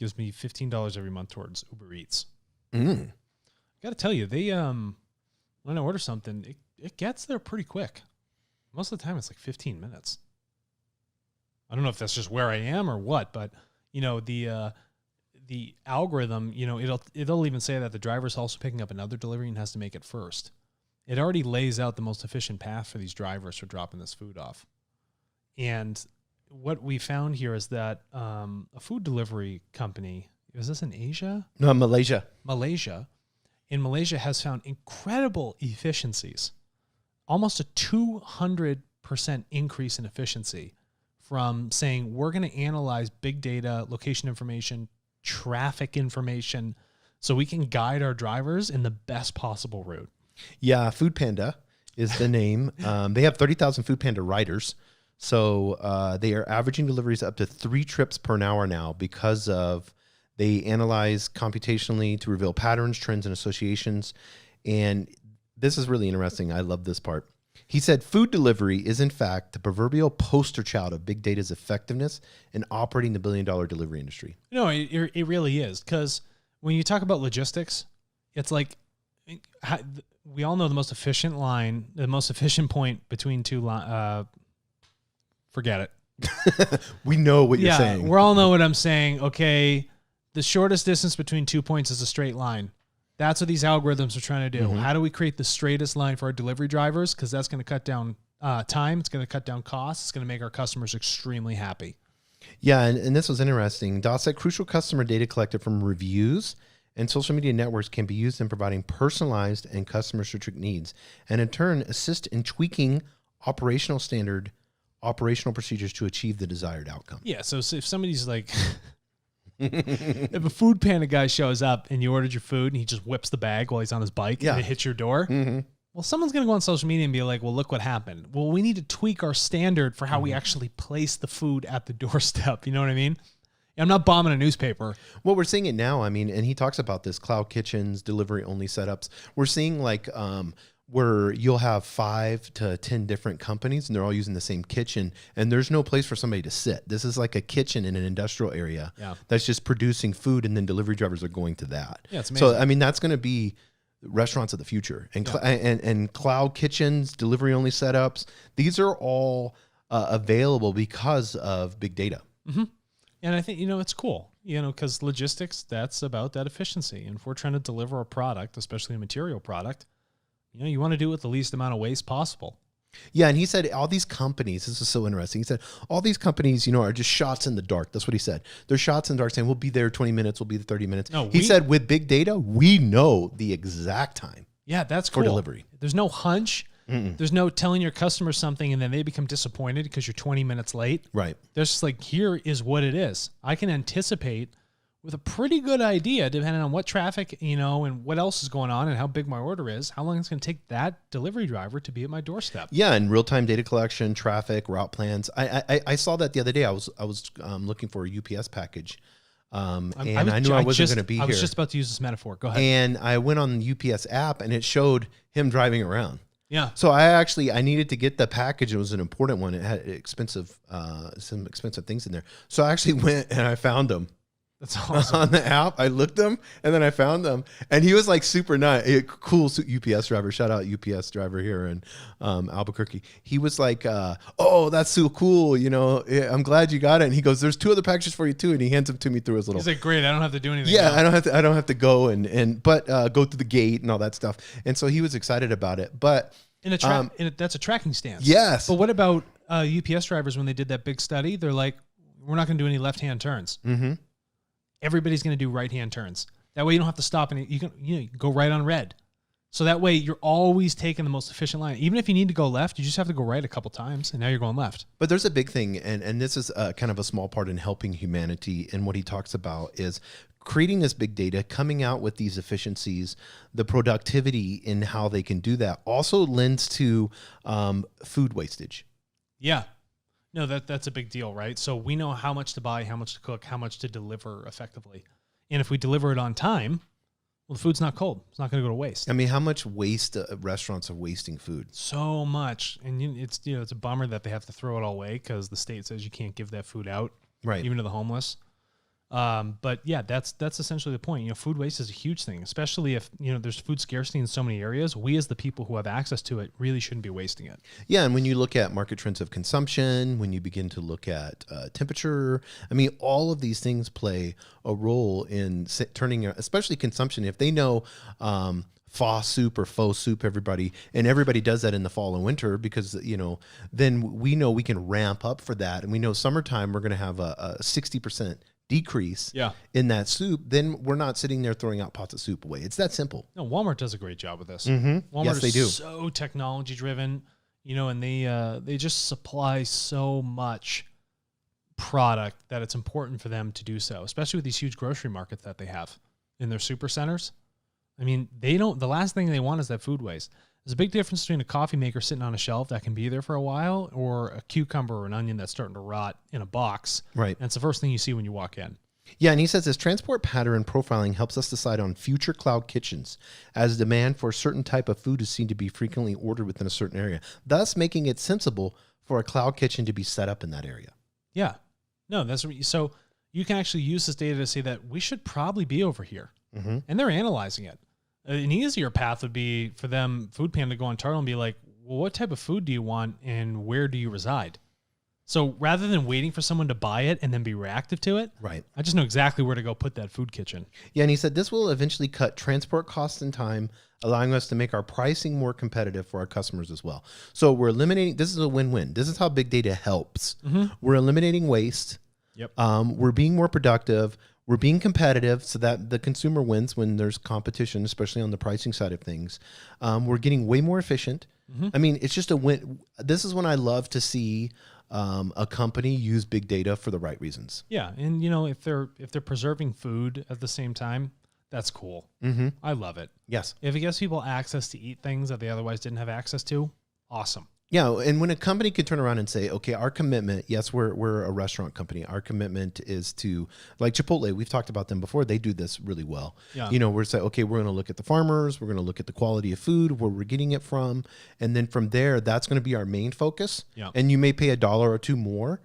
gives me $15 every month towards Uber Eats. Mm. Got to tell you, they when I order something, it gets there pretty quick. Most of the time, it's like 15 minutes. I don't know if that's just where I am or what, but the algorithm, it'll even say that the driver's also picking up another delivery and has to make it first. It already lays out the most efficient path for these drivers for dropping this food off. And what we found here is that a food delivery company, is this in Asia? No, Malaysia. In Malaysia has found incredible efficiencies, almost a 200% increase in efficiency from saying we're going to analyze big data, location information, traffic information, so we can guide our drivers in the best possible route. Yeah, Food Panda is the name. They have 30,000 Food Panda riders. So they are averaging deliveries up to 3 trips per hour now because of they analyze computationally to reveal patterns, trends, and associations. And this is really interesting. I love this part. He said food delivery is, in fact, the proverbial poster child of big data's effectiveness in operating the billion-dollar delivery industry. No, it really is. Because when you talk about logistics, it's like we all know the most efficient line, the most efficient point between two forget it. We know what you're saying. We all know what I'm saying. Okay, the shortest distance between 2 points is a straight line. That's what these algorithms are trying to do. Mm-hmm. How do we create the straightest line for our delivery drivers? Because that's going to cut down time. It's going to cut down costs. It's going to make our customers extremely happy. Yeah, and this was interesting. Dot said crucial customer data collected from reviews and social media networks can be used in providing personalized and customer-centric needs, and in turn assist in tweaking operational procedures to achieve the desired outcome. Yeah, so if somebody's like... if a Food Panda guy shows up and you ordered your food and he just whips the bag while he's on his bike and it hits your door, well, someone's going to go on social media and be like, well, look what happened. Well, we need to tweak our standard for how we actually place the food at the doorstep. You know what I mean? I'm not bombing a newspaper. Well, we're seeing it now. I mean, and he talks about this, cloud kitchens, delivery only setups. We're seeing like where you'll have 5 to 10 different companies and they're all using the same kitchen and there's no place for somebody to sit. This is like a kitchen in an industrial area that's just producing food and then delivery drivers are going to that. Yeah, it's amazing. So, I mean, that's going to be restaurants of the future and, and cloud kitchens, delivery only setups. These are all available because of big data. Mm-hmm. And I think, it's cool, because logistics, that's about that efficiency. And if we're trying to deliver a product, especially a material product, you want to do it with the least amount of waste possible. Yeah, and he said all these companies, this is so interesting. He said all these companies, are just shots in the dark. That's what he said. They're shots in the dark saying, we'll be there 20 minutes, we'll be there 30 minutes. No, he said with big data, we know the exact time. Yeah, that's cool. For delivery. There's no hunch. Mm-mm. There's no telling your customer something and then they become disappointed because you're 20 minutes late. Right. There's just like, here is what it is. I can anticipate with a pretty good idea, depending on what traffic, and what else is going on and how big my order is, how long it's going to take that delivery driver to be at my doorstep. Yeah, and real-time data collection, traffic, route plans. I saw that the other day. I was looking for a UPS package, and I knew I wasn't going to be here. I was just about to use this metaphor. Go ahead. And I went on the UPS app, and it showed him driving around. Yeah. So I needed to get the package. It was an important one. It had some expensive things in there. So I actually went and I found them. That's awesome. On the app, I looked them and then I found them, and he was like super nice, cool UPS driver. Shout out UPS driver here in Albuquerque. He was like, "Oh, that's so cool. I'm glad you got it." And he goes, "There's 2 other packages for you too." And he hands them to me through his little. He's like, "Great, I don't have to do anything." Yeah, now. I don't have to go but go through the gate and all that stuff. And so he was excited about it. But that's a tracking stance. Yes. But what about UPS drivers when they did that big study? They're like, "We're not going to do any left-hand turns." Mm-hmm. Everybody's going to do right-hand turns. That way you don't have to stop and you can go right on red. So that way you're always taking the most efficient line. Even if you need to go left, you just have to go right a couple times, and now you're going left. But there's a big thing, and this is kind of a small part in helping humanity. And what he talks about is creating this big data, coming out with these efficiencies, the productivity in how they can do that also lends to food wastage. Yeah. No, that's a big deal, right? So we know how much to buy, how much to cook, how much to deliver effectively. And if we deliver it on time, well, the food's not cold. It's not going to go to waste. I mean, how much waste restaurants are wasting food? So much. And it's a bummer that they have to throw it all away because the state says you can't give that food out, right? Even to the homeless. But yeah, that's essentially the point. Food waste is a huge thing, especially if, there's food scarcity in so many areas. We as the people who have access to it really shouldn't be wasting it. Yeah, and when you look at market trends of consumption, when you begin to look at temperature, I mean, all of these things play a role in turning, especially consumption. If they know pho soup or faux soup, everybody does that in the fall and winter because, then we know we can ramp up for that. And we know summertime, we're going to have a 60% decrease in that soup, then we're not sitting there throwing out pots of soup away. It's that simple. No, Walmart does a great job with this. Mm-hmm. Yes, they do. So technology driven, and they just supply so much product that it's important for them to do so, especially with these huge grocery markets that they have in their super centers. I mean, the last thing they want is that food waste. There's a big difference between a coffee maker sitting on a shelf that can be there for a while or a cucumber or an onion that's starting to rot in a box. Right. And it's the first thing you see when you walk in. Yeah, and he says this transport pattern profiling helps us decide on future cloud kitchens as demand for a certain type of food is seen to be frequently ordered within a certain area, thus making it sensible for a cloud kitchen to be set up in that area. Yeah. No, so you can actually use this data to say that we should probably be over here. Mm-hmm. And they're analyzing it. An easier path would be for them, Food Panda, to go on Turtle and be like, well, what type of food do you want and where do you reside? So rather than waiting for someone to buy it and then be reactive to it, right, I just know exactly where to go put that food kitchen. Yeah, and he said this will eventually cut transport costs and time, allowing us to make our pricing more competitive for our customers as well. So we're eliminating, this is a win-win. This is how big data helps. Mm-hmm. We're eliminating waste. Yep. We're being more productive. We're being competitive so that the consumer wins when there's competition, especially on the pricing side of things. We're getting way more efficient. Mm-hmm. I mean, it's just a win. This is when I love to see a company use big data for the right reasons. Yeah, and if they're preserving food at the same time, that's cool. Mm-hmm. I love it. Yes. If it gives people access to eat things that they otherwise didn't have access to, awesome. Yeah, and when a company can turn around and say, okay, our commitment, yes, we're a restaurant company. Our commitment is to, like Chipotle, we've talked about them before. They do this really well. Yeah. We're saying, okay, we're going to look at the farmers. We're going to look at the quality of food, where we're getting it from. And then from there, that's going to be our main focus. Yeah. And you may pay $1 or $2 more.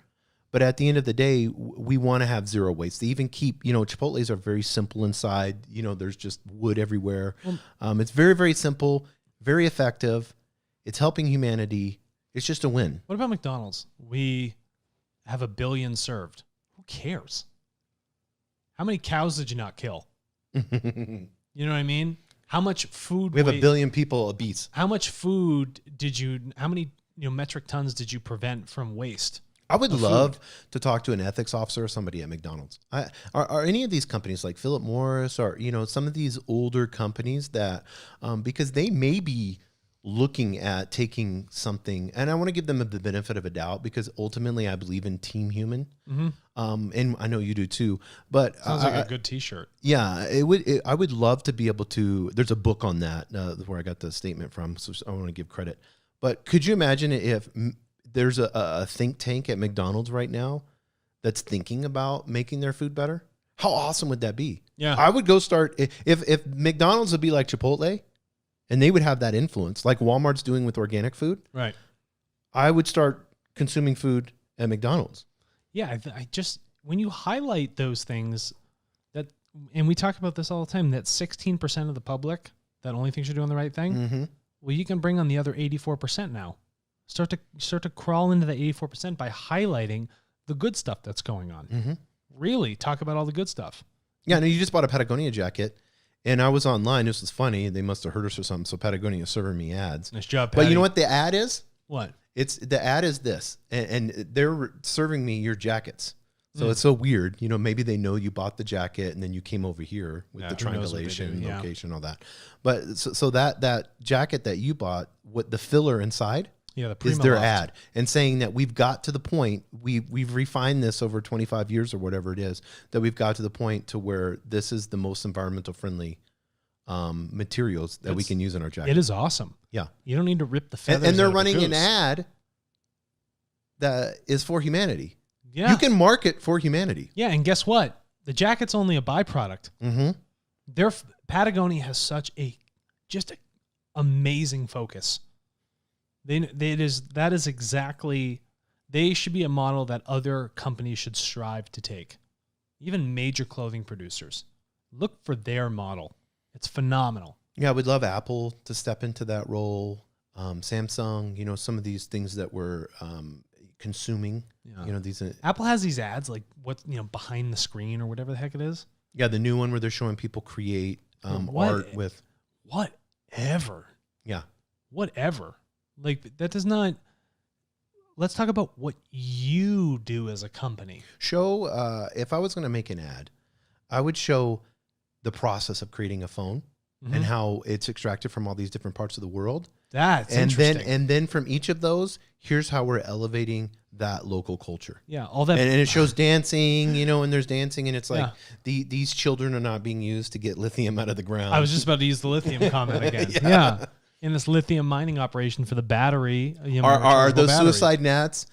But at the end of the day, we want to have zero waste. They even keep, Chipotles are very simple inside. There's just wood everywhere. It's very, very simple, very effective. It's helping humanity. It's just a win. What about McDonald's? We have 1 billion served. Who cares? How many cows did you not kill? You know what I mean? How much food? We have 1 billion people obese. How much food how many metric tons did you prevent from waste? I would love to talk to an ethics officer or somebody at McDonald's. Are any of these companies like Philip Morris or, some of these older companies that, because they may be looking at taking something, and I want to give them the benefit of a doubt because ultimately I believe in team human. Mm-hmm. And I know you do too, but sounds like a good t-shirt. Yeah, I would love to be able to, there's a book on that where I got the statement from. So I want to give credit, but could you imagine if there's a think tank at McDonald's right now that's thinking about making their food better? How awesome would that be? Yeah. I would go start, if McDonald's would be like Chipotle and they would have that influence like Walmart's doing with organic food. Right. I would start consuming food at McDonald's. Yeah. I just, when you highlight those things and we talk about this all the time, that 16% of the public that only thinks you're doing the right thing. Mm-hmm. Well, you can bring on the other 84% now. Start to crawl into the 84% by highlighting the good stuff that's going on. Mm-hmm. Really talk about all the good stuff. Yeah, no, you just bought a Patagonia jacket, and I was online. This was funny. They must have heard us or something. So Patagonia is serving me ads. Nice job, Patty. But you know what the ad is? What? The ad is this, and they're serving me your jackets. So it's so weird. Maybe they know you bought the jacket and then you came over here with the triangulation, location, all that. But so that jacket that you bought, what the filler inside? Yeah, is their ad, and saying that we've got to the point, we've refined this over 25 years or whatever it is, that we've got to the point to where this is the most environmental friendly materials that we can use in our jacket. It is awesome. Yeah. You don't need to rip the feathers and they're out of running the an ad that is for humanity. Yeah. You can market for humanity. Yeah, and guess what? The jacket's only a byproduct. Mm-hmm. Patagonia has such just an amazing focus. That is exactly, they should be a model that other companies should strive to take. even major clothing producers. Look for their model. It's phenomenal. Yeah, we'd love Apple to step into that role. Samsung, some of these things that we're consuming. Yeah. These. Apple has these ads like behind the screen or whatever the heck it is. Yeah, the new one where they're showing people create art with whatever. Yeah, whatever. Like that does not. Let's talk about what you do as a company. Show. If I was going to make an ad, I would show the process of creating a phone and how it's extracted from all these different parts of the world. That's interesting. And then from each of those, here's how we're elevating that local culture. Yeah, all that, and it shows dancing, and there's dancing, and it's like these children are not being used to get lithium out of the ground. I was just about to use the lithium comment again. Yeah. In this lithium mining operation for the battery, are those suicide nets?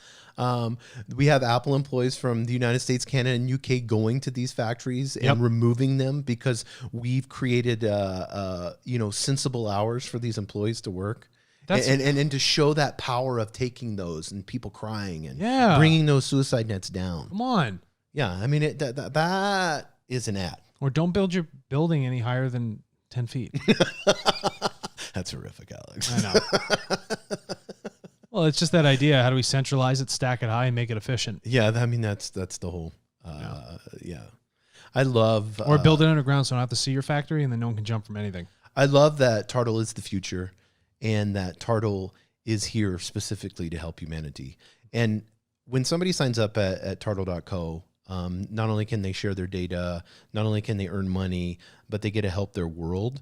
We have Apple employees from the United States, Canada, and UK going to these factories and removing them because we've created, sensible hours for these employees to work. And to show that power of taking those and people crying and bringing those suicide nets down. Come on. Yeah. I mean, that is an ad. Or don't build your building any higher than 10 feet. That's horrific, Alex. I know. Well, it's just that idea. How do we centralize it, stack it high, and make it efficient? Yeah, I mean, that's the whole, I love... Or build it underground so I don't have to see your factory and then no one can jump from anything. I love that Tartle is the future and that Tartle is here specifically to help humanity. And when somebody signs up at Tartle.co, not only can they share their data, not only can they earn money, but they get to help their world.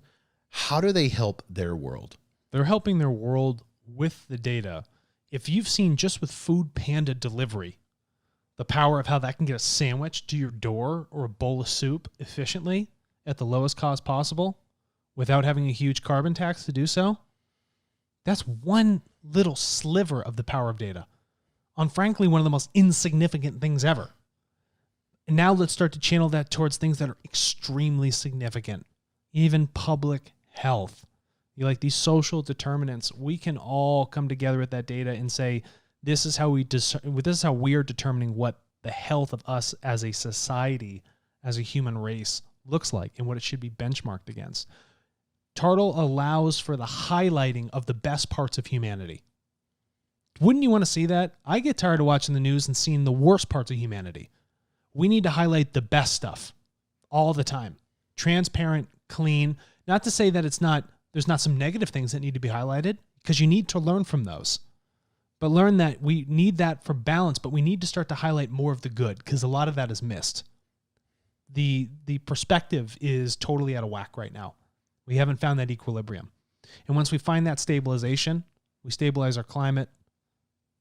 How do they help their world? They're helping their world with the data. If you've seen just with Food Panda delivery, the power of how that can get a sandwich to your door or a bowl of soup efficiently at the lowest cost possible without having a huge carbon tax to do so, that's one little sliver of the power of data on, frankly, one of the most insignificant things ever. And now let's start to channel that towards things that are extremely significant, even public health. These social determinants, we can all come together with that data and say, this is how we are determining what the health of us as a society, as a human race looks like and what it should be benchmarked against. Tartle allows for the highlighting of the best parts of humanity. Wouldn't you want to see that? I get tired of watching the news and seeing the worst parts of humanity. We need to highlight the best stuff all the time. Transparent, clean. Not to say that there's not some negative things that need to be highlighted, because you need to learn from those. But learn that we need that for balance, but we need to start to highlight more of the good, because a lot of that is missed. The perspective is totally out of whack right now. We haven't found that equilibrium. And once we find that stabilization, we stabilize our climate,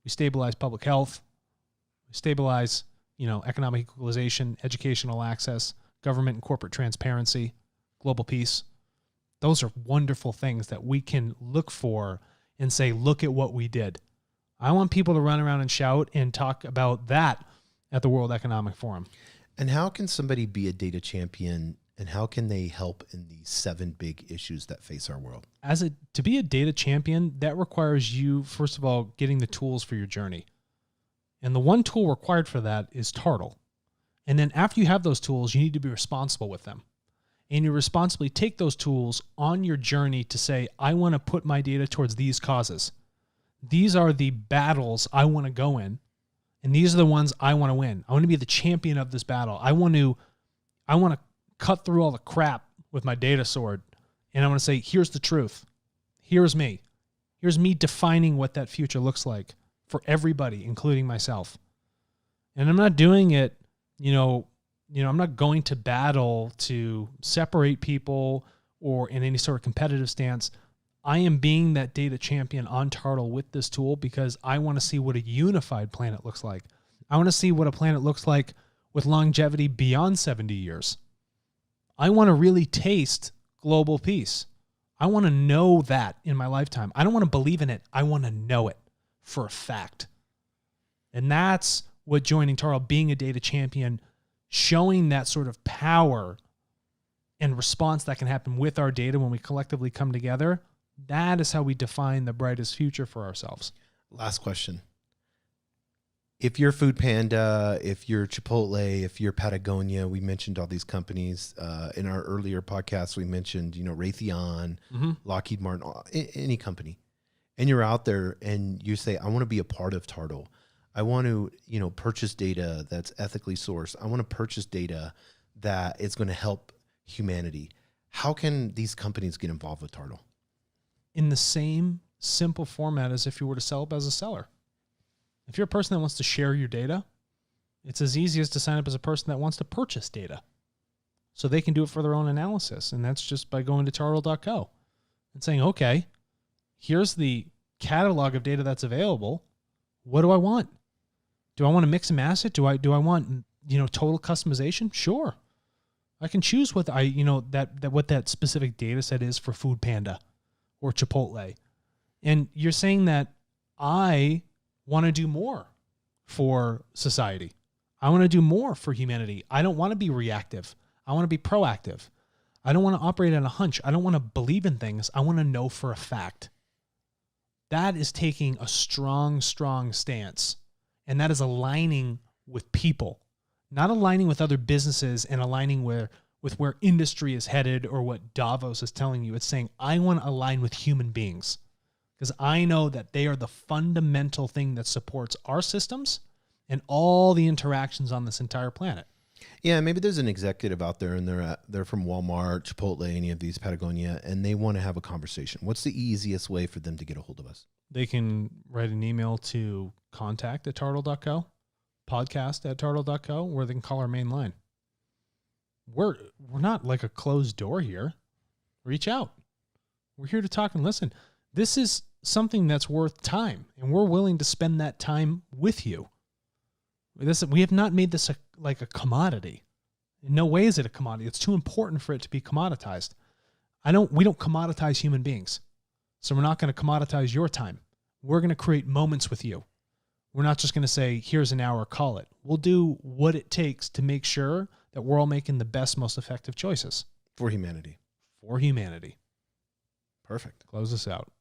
we stabilize public health, we stabilize, economic equalization, educational access, government and corporate transparency, global peace. Those are wonderful things that we can look for and say, look at what we did. I want people to run around and shout and talk about that at the World Economic Forum. And how can somebody be a data champion, and how can they help in these 7 big issues that face our world? To be a data champion, that requires you, first of all, getting the tools for your journey. And the one tool required for that is Tartle. And then after you have those tools, you need to be responsible with them. And you responsibly take those tools on your journey to say, I want to put my data towards these causes. These are the battles I want to go in, and these are the ones I want to win. I want to be the champion of this battle. I want to cut through all the crap with my data sword, and I want to say, here's the truth. Here's me. Here's me defining what that future looks like for everybody, including myself. And I'm not doing it, I'm not going to battle to separate people or in any sort of competitive stance. I am being that data champion on Tartle with this tool because I want to see what a unified planet looks like. I want to see what a planet looks like with longevity beyond 70 years. I want to really taste global peace. I want to know that in my lifetime. I don't want to believe in it. I want to know it for a fact. And that's what joining Tartle, being a data champion, showing that sort of power and response that can happen with our data when we collectively come together. That is how we define the brightest future for ourselves. Last question. How can somebody be a data champion, and how can they help in these 7 big issues that face our world? As to be a data champion, that requires you, first of all, getting the tools for your journey. And the one tool required for that is Tartle. And then after you have those tools, you need to be responsible with them. And once we find that stabilization, we find that if you're Food Panda, if you're Chipotle, if you're Patagonia, we mentioned all these companies in our earlier podcasts. We mentioned, Raytheon, Lockheed Martin, any company, and you're out there and you say, I want to be a part of Tartle. I want to, purchase data that's ethically sourced. I want to purchase data that is going to help humanity. How can these companies get involved with Tartle? In the same simple format as if you were to sell up as a seller. If you're a person that wants to share your data, it's as easy as to sign up as a person that wants to purchase data. So they can do it for their own analysis. And that's just by going to tartle.co and saying, okay, here's the catalog of data that's available. What do I want? Do I want to mix and match it? Do I want, total customization? Sure. I can choose what what that specific data set is for Food Panda or Chipotle. And you're saying that I want to do more for society. I want to do more for humanity. I don't want to be reactive. I want to be proactive. I don't want to operate on a hunch. I don't want to believe in things. I want to know for a fact. That is taking a strong, strong stance. And that is aligning with people, not aligning with other businesses and aligning with where industry is headed or what Davos is telling you. It's saying, I want to align with human beings because I know that they are the fundamental thing that supports our systems and all the interactions on this entire planet. Yeah, maybe there's an executive out there and they're from Walmart, Chipotle, any of these, Patagonia, and they want to have a conversation. What's the easiest way for them to get a hold of us? They can write an email to contact@tartle.co, podcast@tartle.co, where they can call our main line. We're not like a closed door here. Reach out. We're here to talk and listen. This is something that's worth time, and we're willing to spend that time with you. We have not made this like a commodity. In no way is it a commodity. It's too important for it to be commoditized. We don't commoditize human beings. So we're not going to commoditize your time. We're going to create moments with you. We're not just going to say, here's an hour, call it. We'll do what it takes to make sure that we're all making the best, most effective choices. For humanity. For humanity. Perfect. Close us out.